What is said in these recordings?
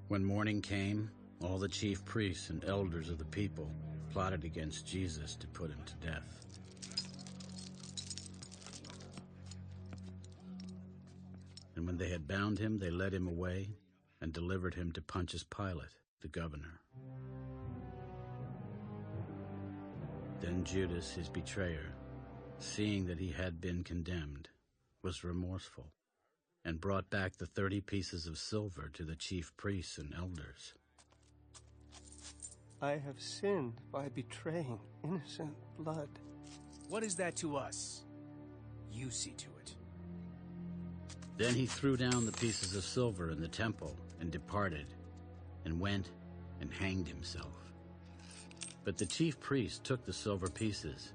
When morning came, all the chief priests and elders of the people plotted against Jesus to put him to death. And when they had bound him, they led him away and delivered him to Pontius Pilate, the governor. Then Judas, his betrayer, seeing that he had been condemned, was remorseful, and brought back the 30 pieces of silver to the chief priests and elders. I have sinned by betraying innocent blood. What is that to us? You see to it. Then he threw down the pieces of silver in the temple and departed, and went and hanged himself. But the chief priests took the silver pieces.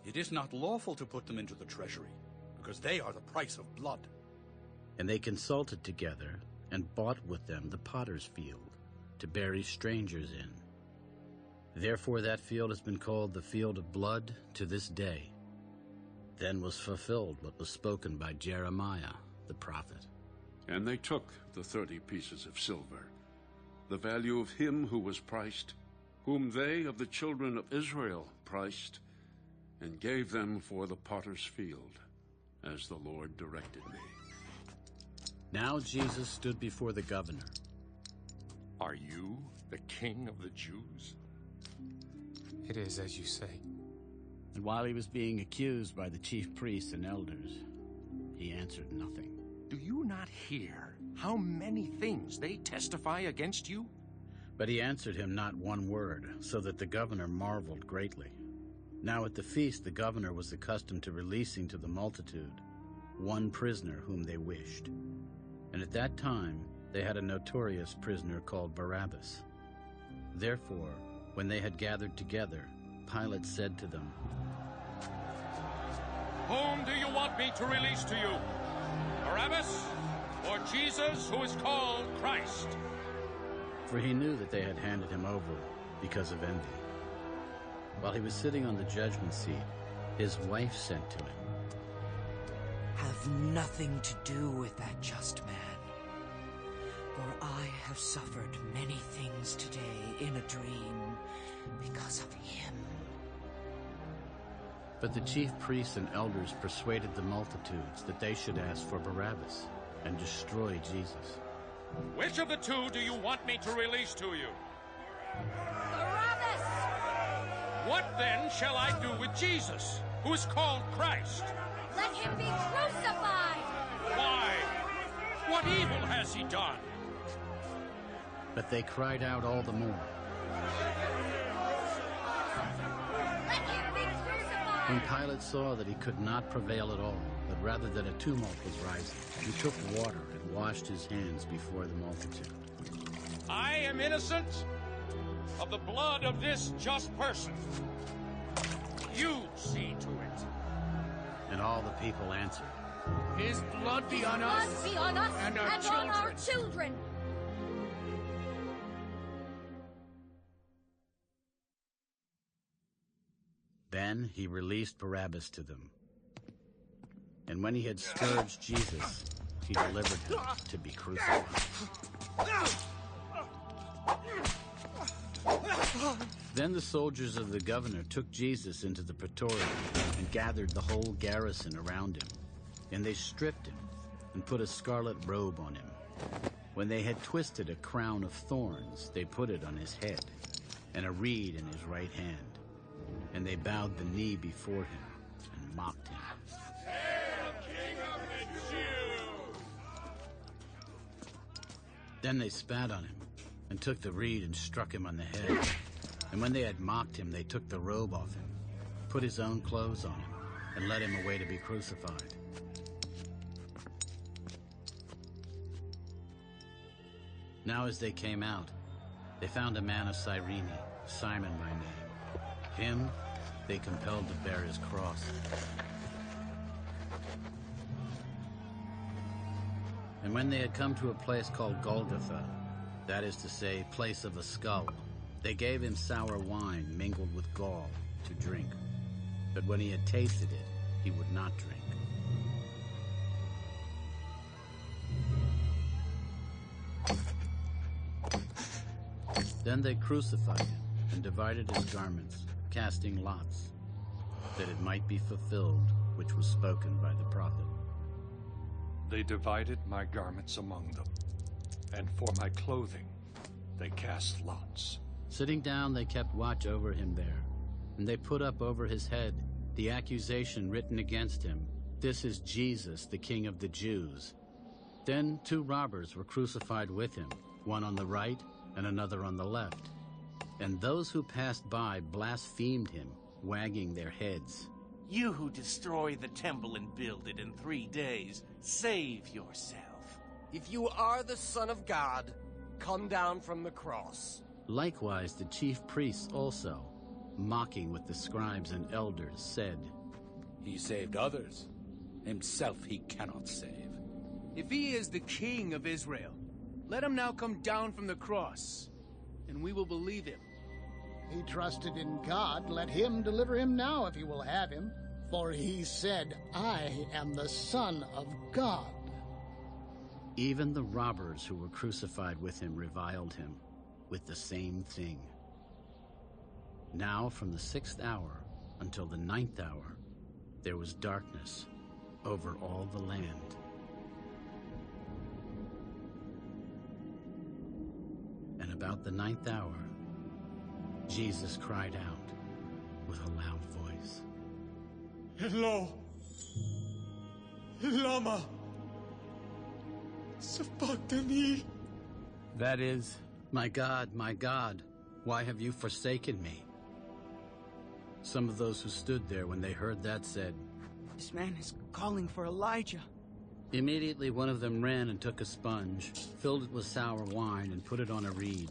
It is not lawful to put them into the treasury, because they are the price of blood. And they consulted together and bought with them the potter's field to bury strangers in. Therefore that field has been called the field of blood to this day. Then was fulfilled what was spoken by Jeremiah the prophet. And they took the 30 pieces of silver, the value of him who was priced, whom they of the children of Israel priced, and gave them for the potter's field, as the Lord directed me. Now Jesus stood before the governor. Are you the king of the Jews? It is as you say. And while he was being accused by the chief priests and elders, he answered nothing. Do you not hear how many things they testify against you? But he answered him not one word, so that the governor marveled greatly. Now at the feast the governor was accustomed to releasing to the multitude one prisoner whom they wished. And at that time they had a notorious prisoner called Barabbas. Therefore, when they had gathered together, Pilate said to them, Whom do you want me to release to you? Barabbas or Jesus, who is called Christ? For he knew that they had handed him over because of envy. While he was sitting on the judgment seat, his wife said to him, Have nothing to do with that just man, for I have suffered many things today in a dream because of him. But the chief priests and elders persuaded the multitudes that they should ask for Barabbas and destroy Jesus. Which of the two do you want me to release to you? Barabbas! What then shall I do with Jesus, who is called Christ? Let him be crucified! Why? What evil has he done? But they cried out all the more. Let him be crucified! When Pilate saw that he could not prevail at all, but rather that a tumult was rising, he took water and washed his hands before the multitude. I am innocent of the blood of this just person. You see to it. And all the people answered, His blood be on us, Blood be on us and our on children. our children. Then he released Barabbas to them. And when he had scourged Jesus, he delivered him to be crucified. Then the soldiers of the governor took Jesus into the praetorium and gathered the whole garrison around him. And they stripped him and put a scarlet robe on him. When they had twisted a crown of thorns, they put it on his head, and a reed in his right hand. And they bowed the knee before him and mocked him. Hail, King of the Jews! Then they spat on him and took the reed and struck him on the head. And when they had mocked him, they took the robe off him, put his own clothes on him, and led him away to be crucified. Now as they came out, they found a man of Cyrene, Simon by name. Him they compelled to bear his cross. And when they had come to a place called Golgotha, that is to say, place of a skull, they gave him sour wine mingled with gall to drink. But when he had tasted it, he would not drink. Then they crucified him and divided his garments, casting lots, that it might be fulfilled which was spoken by the prophet. They divided my garments among them, and for my clothing they cast lots. Sitting down, they kept watch over him there, and they put up over his head the accusation written against him, "This is Jesus, the King of the Jews." Then 2 robbers were crucified with him, one on the right and another on the left. And those who passed by blasphemed him, wagging their heads. "You who destroy the temple and build it in 3 days, save yourself. If you are the Son of God, come down from the cross." Likewise the chief priests also, mocking with the scribes and elders, said, "He saved others. Himself he cannot save. If he is the King of Israel, let him now come down from the cross, and we will believe him. He trusted in God. Let him deliver him now if he will have him. For he said, 'I am the Son of God.'" Even the robbers who were crucified with him reviled him with the same thing. Now from the 6th hour until the 9th hour, there was darkness over all the land. And about the 9th hour, Jesus cried out with a loud voice, "Elo, lama sabachthani." That is, my God, why have you forsaken me?" Some of those who stood there when they heard that said, This man is calling for Elijah. Immediately one of them ran and took a sponge, filled it with sour wine, and put it on a reed,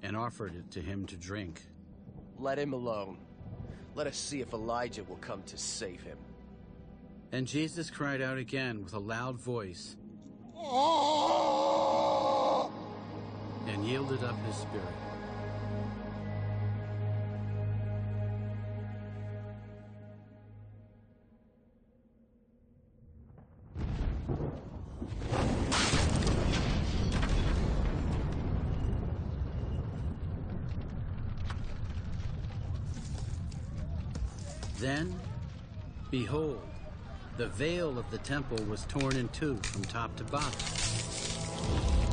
and offered it to him to drink. "Let him alone. Let us see if Elijah will come to save him." And Jesus cried out again with a loud voice, and yielded up his spirit. Then, behold, the veil of the temple was torn in 2 from top to bottom.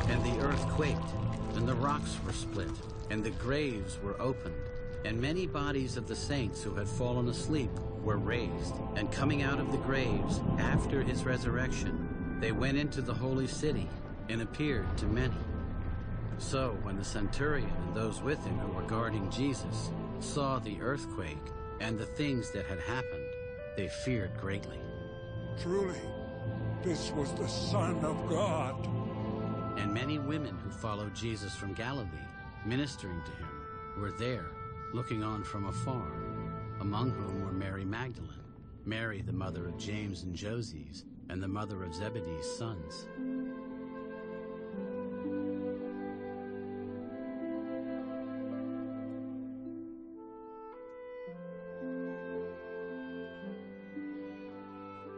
And the earth quaked, and the rocks were split, and the graves were opened. And many bodies of the saints who had fallen asleep were raised. And coming out of the graves after his resurrection, they went into the holy city and appeared to many. So when the centurion and those with him who were guarding Jesus saw the earthquake and the things that had happened, they feared greatly. "Truly, this was the Son of God." And many women who followed Jesus from Galilee, ministering to him, were there, looking on from afar, among whom were Mary Magdalene, Mary the mother of James and Joses, and the mother of Zebedee's sons.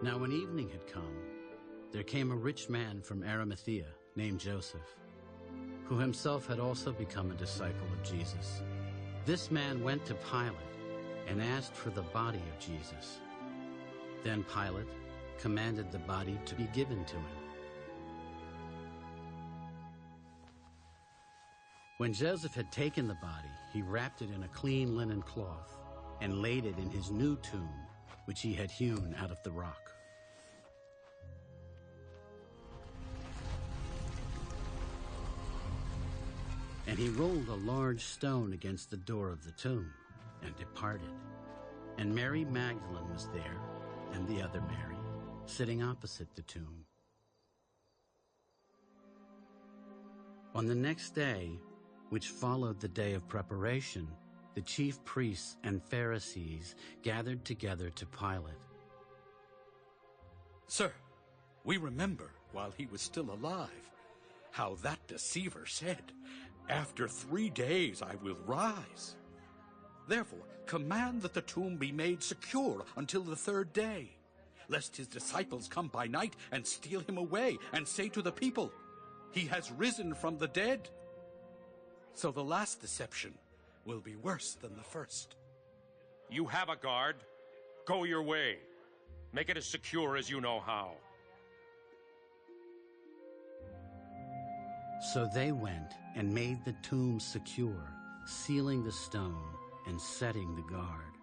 Now when evening had come, there came a rich man from Arimathea named Joseph, who himself had also become a disciple of Jesus. This man went to Pilate and asked for the body of Jesus. Then Pilate commanded the body to be given to him. When Joseph had taken the body, he wrapped it in a clean linen cloth and laid it in his new tomb, which he had hewn out of the rock. And he rolled a large stone against the door of the tomb and departed. And Mary Magdalene was there, and the other Mary, sitting opposite the tomb. On the next day, which followed the day of preparation, the chief priests and Pharisees gathered together to Pilate. "Sir, we remember, while he was still alive, how that deceiver said, 'After 3 days I will rise.' Therefore, command that the tomb be made secure until the 3rd day, lest his disciples come by night and steal him away and say to the people, 'He has risen from the dead.' So the last deception will be worse than the first. You have a guard. Go your way. Make it as secure as you know how. So they went and made the tomb secure, sealing the stone and setting the guard.